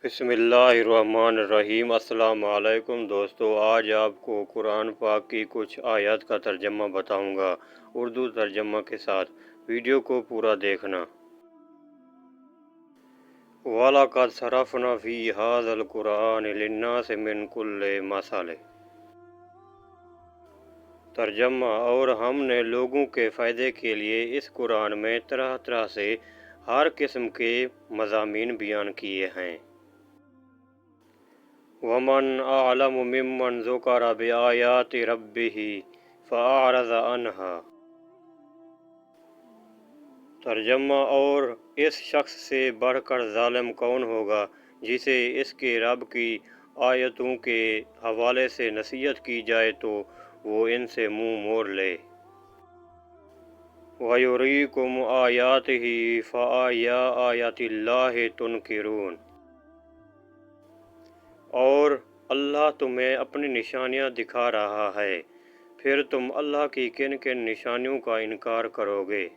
بسم اللہ الرحمن الرحیم۔ السلام علیکم دوستو، آج آپ کو قرآن پاک کی کچھ آیات کا ترجمہ بتاؤں گا، اردو ترجمہ کے ساتھ۔ ویڈیو کو پورا دیکھنا۔ وَلَقَدْ صَرَفْنَا فِي هَذَا الْقُرْآنِ لِلنَّاسِ مِنْ كُلِّ مَثَلٍ۔ ترجمہ: اور ہم نے لوگوں کے فائدے کے لیے اس قرآن میں طرح طرح سے ہر قسم کے مضامین بیان کیے ہیں۔ وَمَنْ أَعْلَمُ مِمَّنْ ذُكِرَ بِآيَاتِ رَبِّهِ فَأَعْرَضَ عَنْهَا۔ ترجمہ: اور اس شخص سے بڑھ کر ظالم کون ہوگا جسے اس کے رب کی آیتوں کے حوالے سے نصیحت کی جائے تو وہ ان سے منہ موڑ لے۔ وَيُرِيكُمْ آيَاتِهِ فَأَيَّ آيَاتِ اللَّهِ تُنْكِرُونَ۔ اور اللہ تمہیں اپنی نشانیاں دکھا رہا ہے، پھر تم اللہ کی کن کن نشانیوں کا انکار کرو گے۔